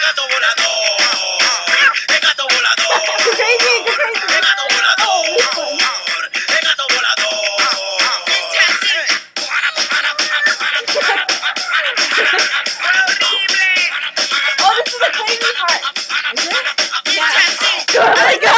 gato volador. El gato volador. Go crazy, go crazy. El gato volador. Oh, this one. El gato volador. Dice así. Oh, this is the crazy part. Is it? Dice así. Oh my God.